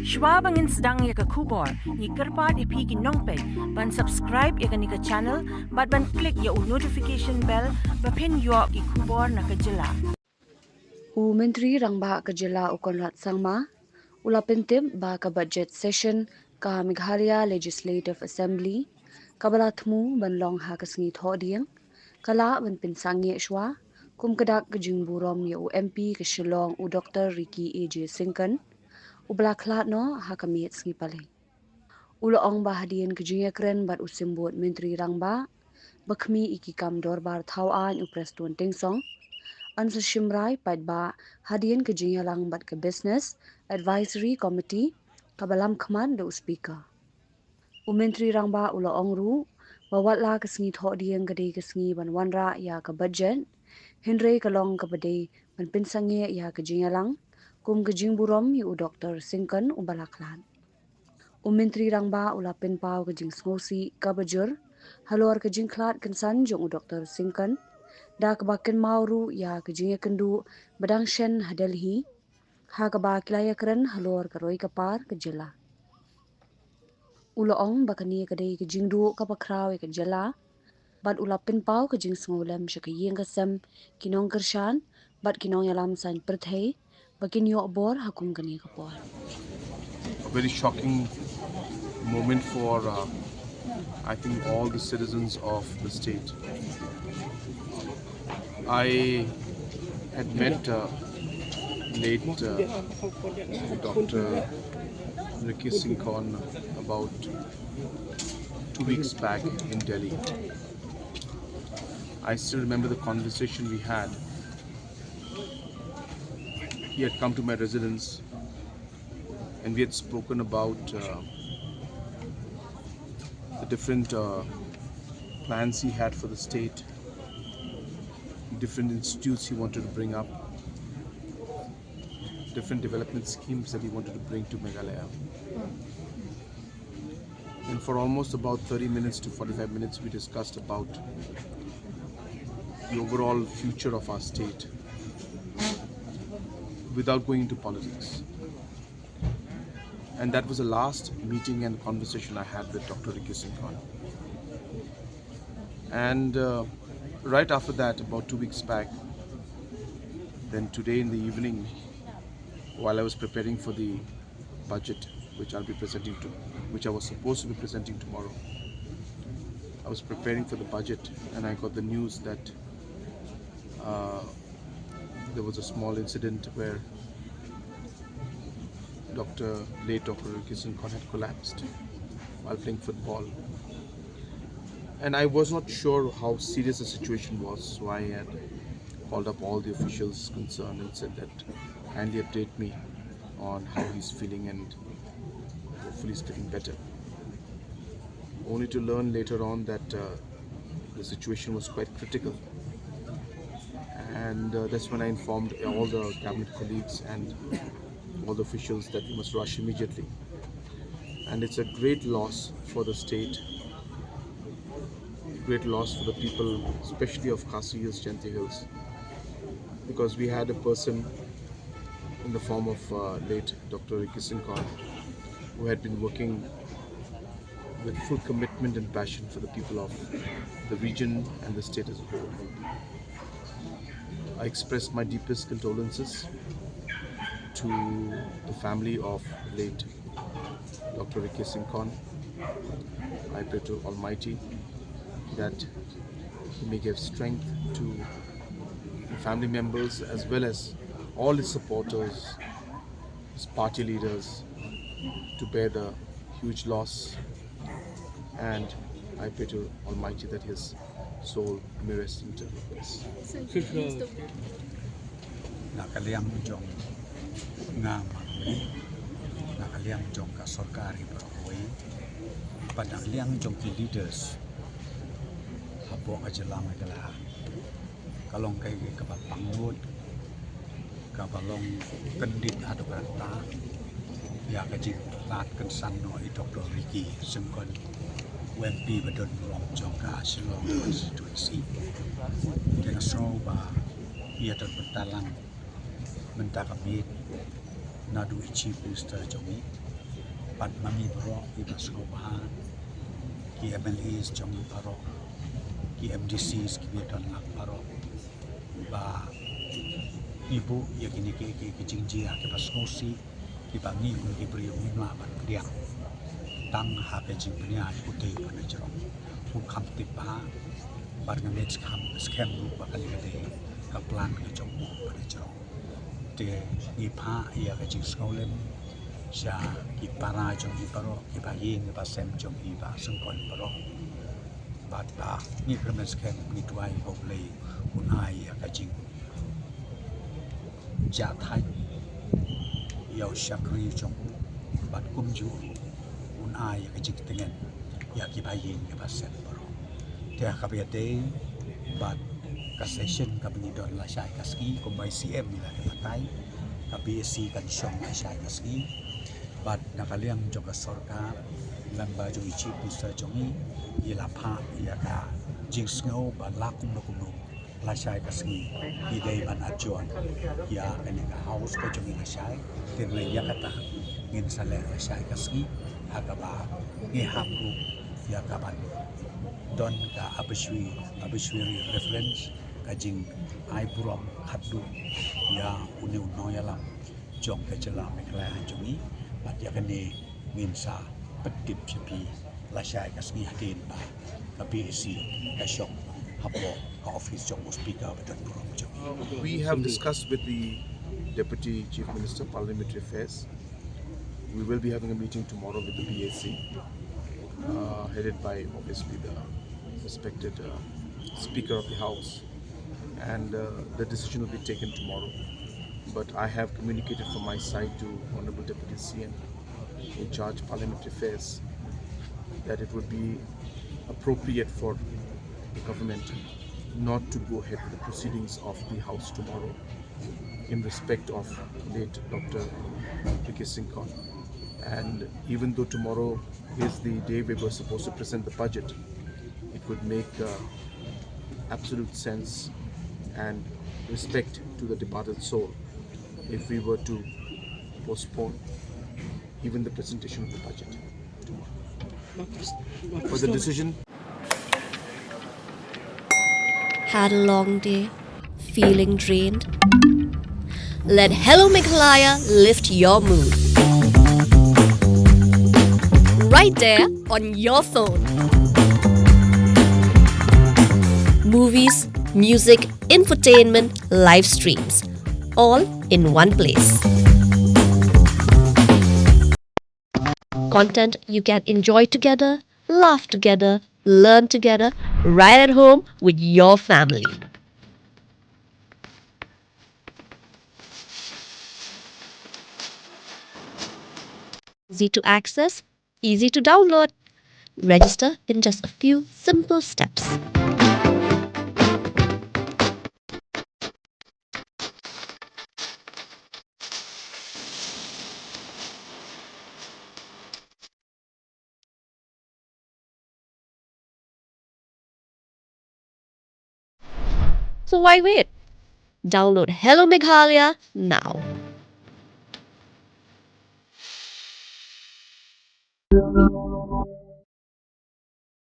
Shwa bangin sedang ya ke kubor, ni kerpat ipi ki nongpek, ban subscribe ya ke ni ke channel, ban klik ya notification bell, pen yo ki kubor na ke jylla. Menteri rangba ke jylla Khlad sangma, ula pentim ba ke budget session ka Meghalaya Legislative Assembly, kabalathmu ban long ha ke sengi thoding, kala ban Pynsangeh shwa, kum kedak ke jing Burom ya MP ke Shillong Dr. Syngkon, ubla Khlad no ha ke miet sengi pale. Ula ong ba hadian ke jing kren bat usimbut menteri rangba, bakmi Ïing Dorbar thawan upres tuan tengsong, Ansa Shimrai Padba hadian ke Jaintia bat ke Business Advisory Committee kabalam khaman do speaker. Menteri rangba ula ongru bawatla ke sengi thoding gede ke sengi ban wanra ya ke budget hindre kalong ke bede ban Pynsangeh ya ke Jaintia kum ke jing Burom yu Dr. Syngkon ubala Khlad. Menteri rangba ula penpau ke jing smosi ka bajur halor ke jing Khlad kensan jong Dr. Syngkon da kebakin mauru ya kejingnya kendu bedang shen Delhi ha keba kilaya keren halor keroi kepar ke jylla. Ula ong bakani kedai kejing du kapakrau ke jylla bat ula pinpau kejing sengolem syaka Ïing kasem kinong kershan bat kinong yalam san perthei bakin yo bor hakum kani kapor. A very shocking moment for I think all the citizens of the state. I had met late Dr. Syngkon about 2 weeks back in Delhi. I still remember the conversation we had. He had come to my residence and we had spoken about the different plans he had for the state, different institutes he wanted to bring up, different development schemes that he wanted to bring to Meghalaya. And for almost about 30 minutes to 45 minutes we discussed about the overall future of our state without going into politics. And that was the last meeting and conversation I had with Dr. Syngkon. And right after that, about 2 weeks back, then today in the evening, while I was preparing for the budget, which I was supposed to be presenting tomorrow, I was preparing for the budget and I got the news that there was a small incident where late Dr. Syngkon had collapsed while playing football. And I was not sure how serious the situation was, so I had called up all the officials concerned and said that kindly update me on how he's feeling and hopefully he's getting better. Only to learn later on that the situation was quite critical. And that's when I informed all the cabinet colleagues and all the officials that we must rush immediately. And it's a great loss for the state, great loss for the people, especially of Khasi, Jaintia Hills, because we had a person in the form of late Dr. Syngkon who had been working with full commitment and passion for the people of the region and the state as a whole. I express my deepest condolences to the family of late Dr. Syngkon. I pray to Almighty that He may give strength to the family members as well as all His supporters, His party leaders, to bear the huge loss. And I pray to Almighty that His soul may rest in eternal bliss. Nakaliang jong nga mangwi, nakaliang jong ka sorkari berawai, padakliang jong ki leaders, habo ka jylla Meghalaya, kalong kay kapapangod, kabalong kendit ado kata, ya kajing Khlad kensan no Dr. Syngkon, UMP bedon Burom jong ka Shillong konstitusi, dengan so ba ia dan bertalang mentah kami nadu chief minister jongi pat mami bro iba skobahan ki MLAs jongi paro ki MDCs ki bidan nak paro ba ibu ya kini ke jingjia ke pasnosi ki bangi kun ki bri unga ban dia tang ha pe jing pnia ku te pan jero ku kham ti pa bar nga net kham scam lu ba kali ke ka plan ke jong mo pan jero te ni pa ya ke jing skolem sha ki para jong i paro ki ba yin ba sem jong i ba Syngkon paro bat ba ni premen scam ni tuai ho le unai ya ke jing ja thai yau shakri jong bat kum ju un ai ka jik tengen ya ki bayin ka basem baro te ka be te bat ka session ka bini don la shai ka ski ko mai CM la ka patai ka BSc kan shong la shai ka ski bat nakaliang jo ka sorka lamba jo chief minister jongi ila pha ya ka jing snow ba la kum no kum no la shai ka ski i dei ban ajon ya kan ka house ko jongi la shai te le ya kata ngin sale la shai ka ski hakaba ngi hapru ya kaban don ka abishwi reference ka jing ai Burom khadu ya uni no ya lam jong ka jylla Meghalaya jongi bat ya kane ngin sa petip chipi la shai ka ski hadin ba ka BSc ka shok hapo ka office jong speaker betan Burom jongi. We have discussed with the Deputy Chief Minister Parliamentary Affairs. We will be having a meeting tomorrow with the BAC, headed by obviously the respected Speaker of the House, and the decision will be taken tomorrow. But I have communicated from my side to Honorable Deputy CN in charge Parliamentary Affairs that it would be appropriate for the government not to go ahead with the proceedings of the House tomorrow in respect of late Dr. Syngkon. And even though tomorrow is the day we were supposed to present the budget, it would make absolute sense and respect to the departed soul if we were to postpone even the presentation of the budget tomorrow. But the decision Had a long day, feeling drained? Let Hello Meghalaya lift your mood. Right there on your phone. Movies, music, infotainment, live streams, all in one place. Content you can enjoy together, laugh together, learn together, right at home with your family. Easy to access, easy to download. Register in just a few simple steps. So why wait? Download Hello Meghalaya now.